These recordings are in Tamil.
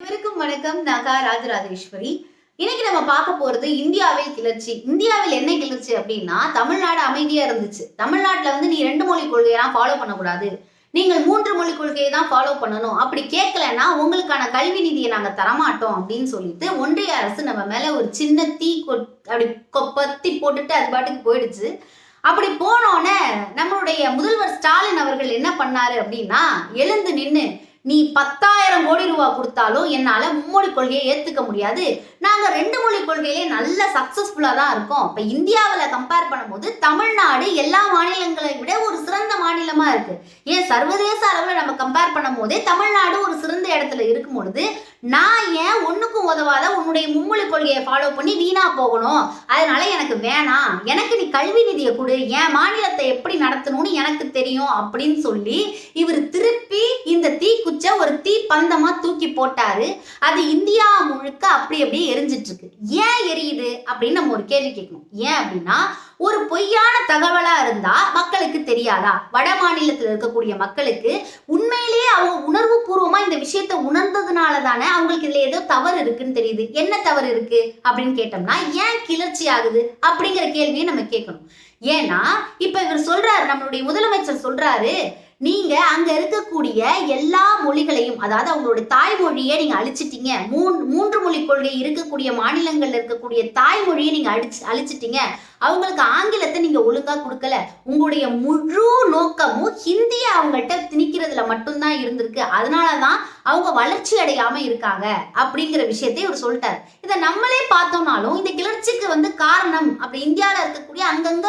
அனைவருக்கும் வணக்கம். நாகா ராஜராஜேஸ்வரி. இன்னைக்கு நம்ம பார்க்க போறது இந்தியாவில் கிளர்ச்சி. இந்தியாவில் என்ன கிளர்ச்சி அப்படின்னா, தமிழ்நாடு அமைதியா இருந்துச்சு. தமிழ்நாட்டுல நீ 2 மொழி கொள்கையெல்லாம் ஃபாலோ பண்ணக்கூடாது, நீங்கள் 3 மொழி கொள்கையை தான் ஃபாலோ பண்ணணும். அப்படி கேட்கலன்னா உங்களுக்கான கல்வி நிதியை நாங்க தரமாட்டோம் அப்படின்னு சொல்லிட்டு ஒன்றிய அரசு நம்ம மேல ஒரு சின்ன தீ அப்படி பத்தி போட்டுட்டு அது பாட்டுக்கு போயிடுச்சு. அப்படி போனோன்னே நம்மளுடைய முதல்வர் ஸ்டாலின் அவர்கள் என்ன பண்ணாரு அப்படின்னா, எழுந்து நின்று நீ 10,000 கோடி ரூபாய் கொடுத்தாலும் என்னால மும்மொழி கொள்கையை ஏத்துக்க முடியாது. நாங்க 2 மொழி கொள்கையிலே நல்ல சக்சஸ்ஃபுல்லா தான் இருக்கோம். இப்ப இந்தியாவில கம்பேர் பண்ணும்போது தமிழ்நாடு எல்லா மாநிலங்களை விட ஒரு சிறந்த மாநிலமா இருக்கு. ஏன் சர்வதேச அளவுல நம்ம கம்பேர் பண்ணும் போதே தமிழ்நாடு ஒரு சிறந்த இடத்துல இருக்கும் பொழுது நான் ஏன் ஒண்ணுக்கும் உதவாத உன்னுடைய மும்மொழி கொள்கையை ஃபாலோ பண்ணி வீணா போகணும்? அதனால எனக்கு வேணாம், எனக்கு நீ கல்வி நிதியை கொடு, என் மாநிலத்தை எப்படி நடத்தணும்னு எனக்கு தெரியும் அப்படின்னு சொல்லி இவர் திருப்பி இந்த தீக்குச்ச ஒரு தீ பந்தமா தூக்கி போட்டாரு. அது இந்தியா முழுக்க அப்படி அப்படியே எரிஞ்சிட்டு இருக்கு. ஏன் எரியுது அப்படின்னு நம்ம ஒரு கேள்வி கேட்கணும். ஏன் அப்படின்னா, ஒரு பொய்யான தகவலா இருந்தா மக்களுக்கு தெரியாதா? வட மாநிலத்தில் இருக்கக்கூடிய மக்களுக்கு உண்மையிலேயே அவங்க உணர்வு பூர்வமா இந்த விஷயத்த உணர்ந்ததுனால தானே அவங்களுக்கு இதுல ஏதோ தவறு இருக்குன்னு தெரியுது. என்ன தவறு இருக்கு அப்படின்னு கேட்டோம்னா, ஏன் கிளர்ச்சி ஆகுது அப்படிங்கிற கேள்வியை நம்ம கேட்கணும். ஏன்னா இப்ப இவர் சொல்றாரு, நம்மளுடைய முதலமைச்சர் சொல்றாரு, நீங்க அங்க இருக்கக்கூடிய எல்லா மொழிகளையும், அதாவது அவங்களுடைய தாய்மொழியை நீங்க அழிச்சிட்டீங்க. 3 மொழி கொள்கை இருக்கக்கூடிய மாநிலங்கள்ல இருக்கக்கூடிய தாய்மொழியை நீங்க அழிச்சிட்டீங்க. அவங்களுக்கு ஆங்கிலத்தை நீங்க ஒழுங்கா கொடுக்கல. உங்களுடைய முழு நோக்கமும் ஹிந்திய அவங்கள்ட்ட திணிக்கிறதுல மட்டும்தான் இருந்திருக்கு. அதனாலதான் அவங்க வளர்ச்சி அடையாம இருக்காங்க அப்படிங்கிற விஷயத்தை இவர் சொல்லிட்டாரு. இதை நம்மளே பார்த்தோம்னாலும் இந்த கிளர்ச்சிக்கு காரணம் அப்படி இந்தியாவில இருக்கக்கூடிய அங்கங்க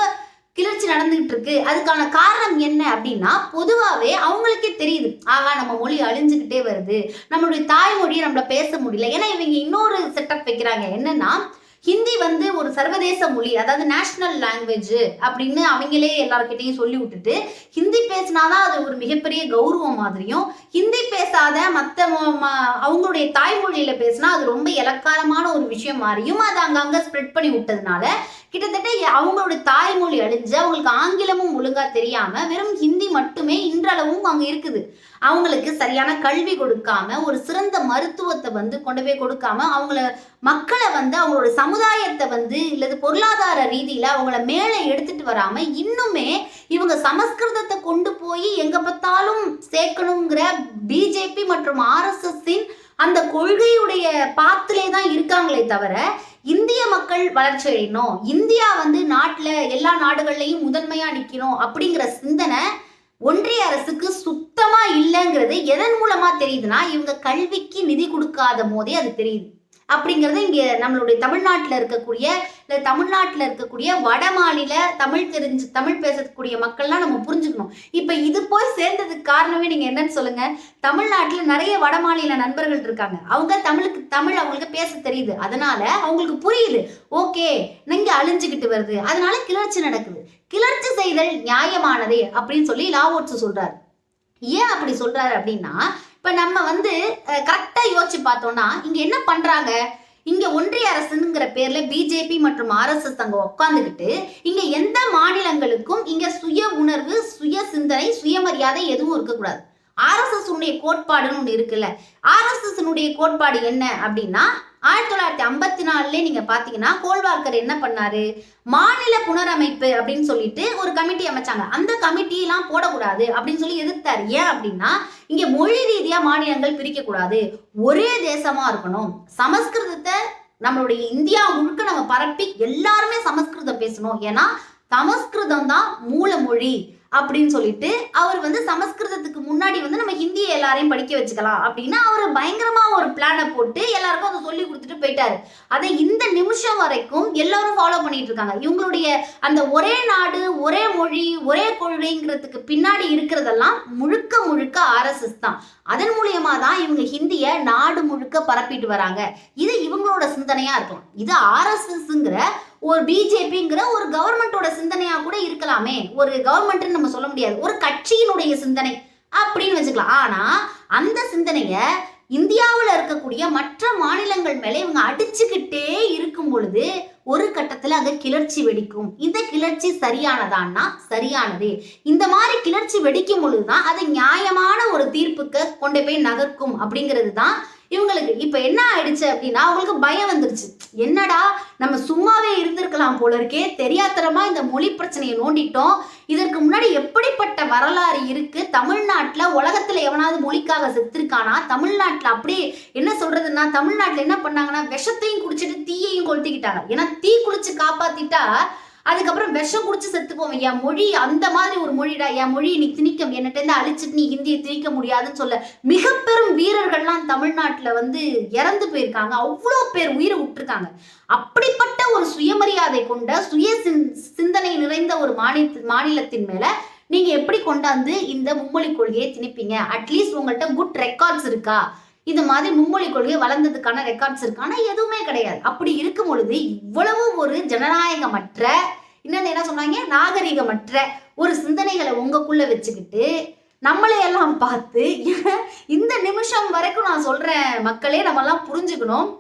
கிளர்ச்சி நடந்துகிட்டு இருக்கு. அதுக்கான காரணம் என்ன அப்படின்னா, பொதுவாவே அவங்களுக்கே தெரியுது, ஆகா நம்ம மொழி அழிஞ்சுக்கிட்டே வருது, நம்மளுடைய தாய்மொழியை நம்மள பேச முடியல. ஏன்னா இவங்க இன்னொரு செட்டப் வைக்கிறாங்க. என்னன்னா, ஹிந்தி ஒரு சர்வதேச மொழி, அதாவது நேஷனல் லாங்குவேஜ் அப்படின்னு அவங்களே எல்லார்கிட்டையும் சொல்லி விட்டுட்டு, ஹிந்தி பேசினாதான் அது ஒரு மிகப்பெரிய கௌரவம் மாதிரியும், ஹிந்தி பேசாத மற்ற அவங்களுடைய தாய்மொழியில பேசினா அது ரொம்ப இலக்காரமான ஒரு விஷயம் மாதிரியும் அதை அங்கங்க ஸ்ப்ரெட் பண்ணி விட்டதுனால கிட்டத்தட்ட அவங்களுடைய தாய்மொழி அழிஞ்சு அவங்களுக்கு ஆங்கிலமும் ஒழுங்கா தெரியாம வெறும் ஹிந்தி மட்டுமே இன்றளவும் அங்க இருக்குது. அவங்களுக்கு சரியான கல்வி கொடுக்காம, ஒரு சிறந்த மருத்துவத்தை கொண்டு போய் கொடுக்காம, அவங்கள மக்களை அவங்களோட சமுதாயத்தை இல்லது பொருளாதார ரீதியில அவங்கள மேலே எடுத்துட்டு வராம இன்னுமே இவங்க சமஸ்கிருதத்தை கொண்டு போய் எங்க பார்த்தாலும் சேர்க்கணுங்கிற பிஜேபி மற்றும் ஆர்எஸ்எஸ்ஸின் அந்த கொள்கையுடைய பாத்திலே தான் இருக்காங்களே தவிர, இந்திய மக்கள் வளர்ச்சி அடையணும், இந்தியா நாட்டுல எல்லா நாடுகள்லையும் முதன்மையா நிக்கணும் அப்படிங்கிற சிந்தனை ஒன்றிய அரசுக்கு சுத்தமா இல்லைங்கிறது எதன் மூலமா தெரியுதுன்னா, இவங்க கல்விக்கு நிதி கொடுக்காத போதே அது தெரியுது. அப்படிங்கிறது இங்க நம்மளுடைய தமிழ்நாட்டில் இருக்கக்கூடிய வட மாநில தமிழ் பேசக்கூடிய மக்கள்லாம் நம்ம புரிஞ்சுக்கணும். இப்ப இது போய் சேர்ந்ததுக்கு காரணமே நீங்க என்னன்னு சொல்லுங்க. தமிழ்நாட்டுல நிறைய வட மாநில நண்பர்கள் இருக்காங்க. அவங்க தமிழ் அவங்களுக்கு பேச தெரியுது, அதனால அவங்களுக்கு புரியுது, ஓகே நீங்க அழிஞ்சுக்கிட்டு வருது, அதனால கிளர்ச்சி நடக்குது. கிளர்ச்சி செய்தல் நியாயமானதே அப்படின்னு சொல்லி லாவோட்ஸ் சொல்றாரு. ஏன் அப்படி சொல்றாரு அப்படின்னா, இப்ப நம்ம கரெக்டா யோசிச்சு பார்த்தோம்னா, இங்க என்ன பண்றாங்க, இங்க ஒன்றிய அரசுங்கிற பேர்ல பிஜேபி மற்றும் ஆர்எஸ்எஸ் அங்க உட்காந்துக்கிட்டு இங்க எந்த மாநிலங்களுக்கும் இங்க சுய உணர்வு, சுய சிந்தனை, சுயமரியாதை எதுவும் இருக்கக்கூடாது. ஆர்எஸ்எஸ் உடைய கோட்பாடுன்னு ஒண்ணு இருக்குல்ல, ஆர்எஸ்எஸ் கோட்பாடு என்ன அப்படின்னா, 1954 நீங்க பாத்தீங்கன்னா கோல்வால்கர் என்ன பண்ணாரு, மாநில புனரமைப்பு அப்படின்னு சொல்லிட்டு ஒரு கமிட்டி அமைச்சாங்க. அந்த கமிட்டி எல்லாம் போடக்கூடாது அப்படின்னு சொல்லி எதிர்த்தாரு. ஏன் அப்படின்னா, இங்க மொழி ரீதியா மாநிலங்கள் பிரிக்க கூடாது, ஒரே தேசமா இருக்கணும், சமஸ்கிருதத்தை நம்மளுடைய இந்தியா முழுக்க நம்ம பரப்பி எல்லாருமே சமஸ்கிருதம் பேசணும், ஏன்னா சமஸ்கிருதம் தான் மூல மொழி அப்படின்னு சொல்லிட்டு அவர் சமஸ்கிருதத்துக்கு முன்னாடி நம்ம ஹிந்தியை எல்லாரையும் படிக்க வச்சுக்கலாம் அப்படின்னு அவர் பயங்கரமா ஒரு பிளானை போட்டு எல்லாருக்கும் அதை சொல்லி கொடுத்துட்டு போயிட்டாரு. அதை இந்த நிமிஷம் வரைக்கும் எல்லாரும் ஃபாலோ பண்ணிட்டு இருக்காங்க. இவங்களுடைய அந்த ஒரே நாடு, ஒரே மொழி, ஒரே கொள்கைங்கிறதுக்கு பின்னாடி இருக்கிறதெல்லாம் முழுக்க முழுக்க ஆர்எஸ்எஸ் தான். அதன் மூலியமா தான் இவங்க ஹிந்திய நாடு முழுக்க பரப்பிட்டு வராங்க. இது இவங்களோட சிந்தனையா இருக்கலாம். இது ஆர்எஸ்எஸ்ங்கிற ஒரு பிஜேபிங்கிற ஒரு கவர்மெண்டோட சிந்தனையா கூட இருக்கலாமே. ஒரு கவர்மெண்ட் நம்ம சொல்ல முடியாது, ஒரு கட்சியினுடைய சிந்தனை அப்படின்னு வச்சுக்கலாம். ஆனா அந்த சிந்தனைய இந்தியாவில் இருக்கக்கூடிய மற்ற மாநிலங்கள் மேலே இவங்க அடிச்சுக்கிட்டே இருக்கும் பொழுது ஒரு கட்டத்துல அங்க கிளர்ச்சி வெடிக்கும். இந்த கிளர்ச்சி சரியானதான்னா சரியானது. இந்த மாதிரி கிளர்ச்சி வெடிக்கும் பொழுதுதான் அது நியாயமான ஒரு தீர்ப்புக்கு கொண்டு போய் நகர்க்கும் அப்படிங்கிறது தான் இவங்களுக்கு இப்ப என்ன ஆயிடுச்சு அப்படின்னா அவங்களுக்கு பயம் வந்துருச்சு. என்னடா நம்ம சும்மாவே இருந்திருக்கலாம் போல இருக்கே, தெரியாத்தனமா இந்த மொழி பிரச்சனையை நோண்டிட்டோம். இதற்கு முன்னாடி எப்படிப்பட்ட வரலாறு இருக்கு, தமிழ்நாட்டுல உலகத்துல எவனாவது மொழிக்காக செத்துருக்கானா? தமிழ்நாட்டுல அப்படியே என்ன சொல்றதுன்னா, தமிழ்நாட்டுல என்ன பண்ணாங்கன்னா விஷத்தையும் குடிச்சிட்டு தீயையும் கொளுத்திக்கிட்டாங்க. ஏன்னா தீ குளிச்சு காப்பாத்திட்டா அதுக்கப்புறம் விஷம் குடிச்சு செத்து போவேன். என் மொழி அந்த மாதிரி ஒரு மொழிடா, என் மொழி நீ திணிக்க, என்னட்ட இருந்து அழிச்சிட்டு நீ ஹிந்தியை திணிக்க முடியாதுன்னு சொல்ல மிக பெரும் வீரர்கள்லாம் தமிழ்நாட்டுல வந்து இறந்து போயிருக்காங்க. அவ்வளோ பேர் உயிரை விட்டுருக்காங்க. அப்படிப்பட்ட ஒரு சுயமரியாதை கொண்ட சிந்தனை நிறைந்த ஒரு மாநிலத்தின் மேல நீங்க எப்படி கொண்டாந்து இந்த மும்மொழி கொள்கையை திணிப்பீங்க? அட்லீஸ்ட் உங்கள்கிட்ட குட் ரெக்கார்ட்ஸ் இருக்கா? இந்த மாதிரி மும்மொழி கொள்கை வளர்ந்ததுக்கான ரெக்கார்ட்ஸ் இருக்கு? ஆனா எதுவுமே கிடையாது. அப்படி இருக்கும் பொழுது இவ்வளவு ஒரு ஜனநாயகமற்ற, இன்னொன்னு என்ன சொன்னாங்க, நாகரிகமற்ற ஒரு சிந்தனைகளை உங்களுக்குள்ள வச்சுக்கிட்டு நம்மளையெல்லாம் பார்த்து இந்த நிமிஷம் வரைக்கும் நான் சொல்றேன் மக்களே, நம்ம எல்லாம் புரிஞ்சுக்கணும்.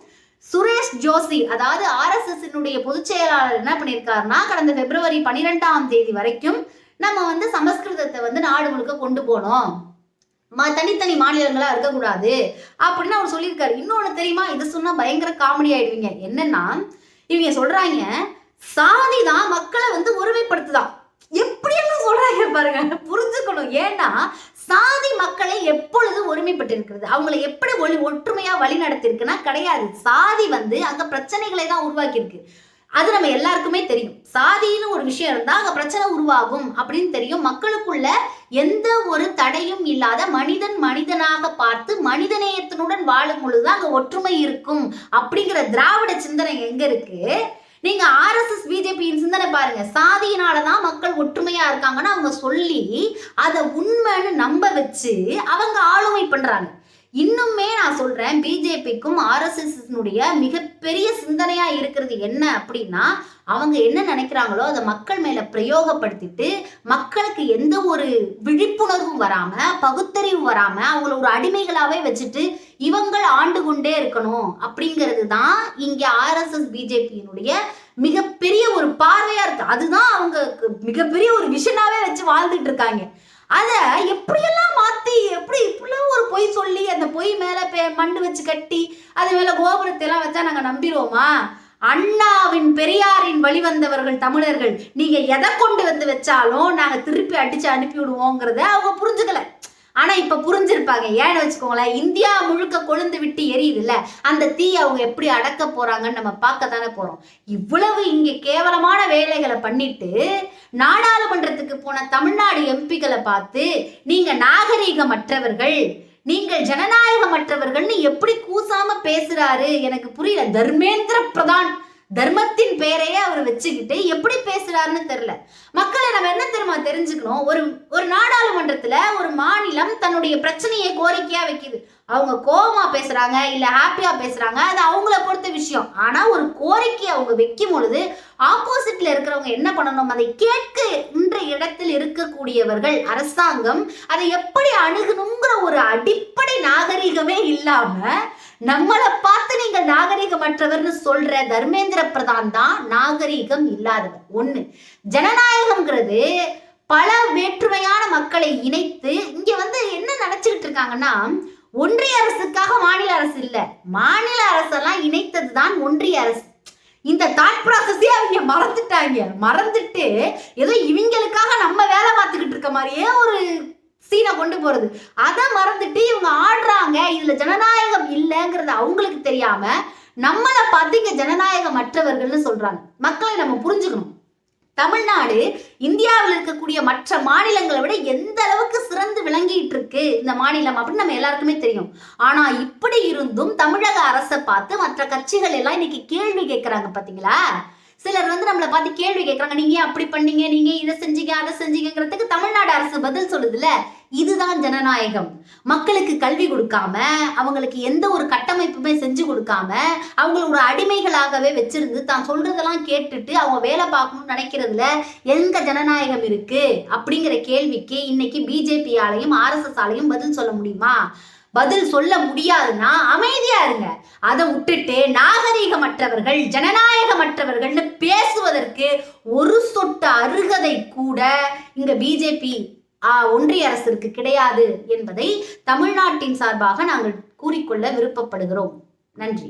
சுரேஷ் ஜோஷி, அதாவது RSS பொதுச் செயலாளர் என்ன பண்ணியிருக்காருன்னா, கடந்த February 12 வரைக்கும் நம்ம வந்து சமஸ்கிருதத்தை வந்து நாடு முழுக்க கொண்டு போனோம், தனித்தனி மாநிலங்களா இருக்கக்கூடாது அப்படின்னு அவர் சொல்லியிருக்காரு. இன்னொன்னு தெரியுமா, இது சொன்னா பயங்கர காமெடி ஆயிடுவீங்க. என்னன்னா இவங்க சொல்றாங்க சாதி தான் மக்களை வந்து ஒருமைப்படுத்துதான். எப்படியெல்லாம் சொல்றாங்க பாருங்க, புரிஞ்சுக்கணும். ஏன்னா சாதி மக்களை எப்பொழுது ஒருமைப்பட்டு இருக்கிறது, அவங்களை எப்படி ஒற்றுமையா வழி நடத்தி இருக்குன்னா கிடையாது. சாதி வந்து அங்க பிரச்சனைகளை தான் உருவாக்கி இருக்கு. அது நம்ம எல்லாருக்குமே தெரியும். சாதின்னு ஒரு விஷயம் இருந்தா அங்க பிரச்சனை உருவாகும் அப்படின்னு தெரியும். மக்களுக்குள்ள எந்த ஒரு தடையும் இல்லாத மனிதன் மனிதனாக பார்த்து மனிதநேயத்தினுடன் வாழும் பொழுதுதான் அங்க ஒற்றுமை இருக்கும் அப்படிங்கிற திராவிட சிந்தனை எங்க இருக்கு? நீங்க RSS BJPயின் சிந்தனை பாருங்க. சாதியினாலதான் மக்கள் ஒற்றுமையா இருக்காங்கன்னு அவங்க சொல்லி அதை உண்மைன்னு நம்ப வச்சு அவங்க ஆளுமை பண்றாங்க. இன்னுமே நான் சொல்றேன், பிஜேபிக்கும் RSS மிகப்பெரிய சிந்தனையா இருக்கிறது என்ன அப்படின்னா, அவங்க என்ன நினைக்கிறாங்களோ அதை மக்கள் மேல பிரயோகப்படுத்திட்டு மக்களுக்கு எந்த ஒரு விழிப்புணர்வும் வராம, பகுத்தறிவு வராம அவங்கள ஒரு அடிமைகளாவே வச்சுட்டு இவங்கள் ஆண்டு கொண்டே இருக்கணும் அப்படிங்கிறது தான் இங்க RSS BJPயினுடைய மிகப்பெரிய ஒரு பார்வையா இருக்கு. அதுதான் அவங்க மிகப்பெரிய ஒரு விஷனாவே வச்சு வாழ்ந்துட்டு இருக்காங்க. அத எப்படியெல்லாம் மாத்தி, எப்படி இப்படிலாம் ஒரு பொய் சொல்லி அந்த பொய் மேல மண்ணு வச்சு கட்டி அது மேல கோபுரத்தை எல்லாம் வச்சா நாங்க நம்பிடுவோமா? அண்ணாவின் பெரியாரின் வழிவந்தவர்கள் தமிழர்கள், நீங்க எதை கொண்டு வந்து வச்சாலும் நாங்க திருப்பி அடிச்சு அனுப்பி விடுவோங்கிறத அவங்க புரிஞ்சுக்கல. ஆனா இப்ப புரிஞ்சிருப்பாங்க. ஏன்னு வச்சுக்கோங்களேன், இந்தியா முழுக்க கொழுந்து விட்டு எரியுது இல்ல, அந்த தீ அவங்க எப்படி அடக்க போறாங்கன்னு நம்ம பார்க்க தானே போறோம். இவ்வளவு இங்க கேவலமான வேலைகளை பண்ணிட்டு நாடாளுமன்றத்துக்கு போன தமிழ்நாடு எம்பிக்களை பார்த்து நீங்க நாகரீகமற்றவர்கள், நீங்கள் ஜனநாயகமற்றவர்கள்னு எப்படி கூசாம பேசுறாரு எனக்கு புரியல. தர்மேந்திர பிரதான் தர்மத்தின் பேரையே அவர் வச்சுக்கிட்டு எப்படி பேசுறாருன்னு தெரியல. மக்களை நம்ம என்ன தெரிஞ்சுக்கணும், ஒரு நாடாளுமன்றத்துல ஒரு மாநிலம் தன்னுடைய பிரச்சனையை கோரிக்கையா வைக்குது. அவங்க கோபமா பேசுறாங்க இல்ல ஹாப்பியா பேசுறாங்க, அது அவங்கள பொறுத்த விஷயம். ஆனா ஒரு கோரிக்கையை அவங்க வைக்கும் பொழுது ஆப்போசிட்ல இருக்கிறவங்க என்ன பண்ணணும், அதை கேட்க இன்றைய இடத்தில் இருக்கக்கூடியவர்கள் அரசாங்கம் அதை எப்படி அணுகணுங்கிற ஒரு அடிப்படை நாகரிகமே இல்லாம நம்மளை பார்த்து நீங்கள் நாகரிகமற்றவர்னு சொல்ற தர்மேந்திர பிரதான் தான் நாகரிகம் இல்லாதவர். ஒண்ணு, ஜனநாயகம்ங்கிறது பல வேற்றுமையான மக்களை இணைத்து இங்க வந்து என்ன நினைச்சுக்கிட்டு இருக்காங்கன்னா, ஒன்றிய அரசுக்காக மாநில அரசு இல்ல, மாநில அரசெல்லாம் இணைத்ததுதான் ஒன்றிய அரசு. இந்த தாட் ப்ராசஸே அவங்க மறந்துட்டு ஏதோ இவங்களுக்காக நம்ம வேலை பார்த்துக்கிட்டு இருக்க மாதிரியே ஒரு சீனை கொண்டு போறது. அதை மறந்துட்டு இவங்க ஆடுறாங்க. இதுல ஜனநாயகம் இல்லைங்கிறது அவங்களுக்கு தெரியாம நம்மளை பார்த்து இங்க ஜனநாயகம் மற்றவர்கள்னு சொல்றாங்க. மக்களை நம்ம புரிஞ்சுக்கணும். தமிழ்நாடு இந்தியாவில் இருக்கக்கூடிய மற்ற மாநிலங்களை விட எந்த அளவுக்கு சிறந்து விளங்கிட்டு இருக்கு இந்த மாநிலம் அப்படின்னு நம்ம எல்லாருக்குமே தெரியும். ஆனா இப்படி இருந்தும் தமிழக அரசை பார்த்து மற்ற கட்சிகள் எல்லாம் இன்னைக்கு கேள்வி கேட்கறாங்க. பாத்தீங்களா, சிலர் வந்து நம்மளை பார்த்து கேள்வி கேட்கறாங்க, நீங்க அப்படி பண்ணீங்க, நீங்க இதை செஞ்சீங்க அதை செஞ்சீங்கிறதுக்கு தமிழ்நாடு அரசு பதில் சொல்லுதுல்ல. இதுதான் ஜனநாயகம். மக்களுக்கு கல்வி கொடுக்காம, அவங்களுக்கு எந்த ஒரு கட்டமைப்புமே செஞ்சு கொடுக்காம, அவங்கள ஒரு அடிமைகளாகவே வச்சிருந்து தான் சொல்றதெல்லாம் கேட்டுட்டு அவங்க வேலை பார்க்கணும்னு நினைக்கிறதுல எங்க ஜனநாயகம் இருக்கு அப்படிங்கிற கேள்விக்கு இன்னைக்கு பிஜேபியாலையும் RSS ஆலையும் பதில் சொல்ல முடியுமா? பதில் சொல்ல முடியாதுன்னா அமைதியா இருங்க. அதை விட்டுட்டு நாகரீகமற்றவர்கள் ஜனநாயகமற்றவர்கள்னு பேசுவதற்கு ஒரு சொட்டு அருகதை கூட இங்க பிஜேபி ஒன்றிய அரசிற்கு கிடையாது என்பதை தமிழ்நாட்டின் சார்பாக நாங்கள் கூறிக்கொள்ள விருப்பப்படுகிறோம். நன்றி.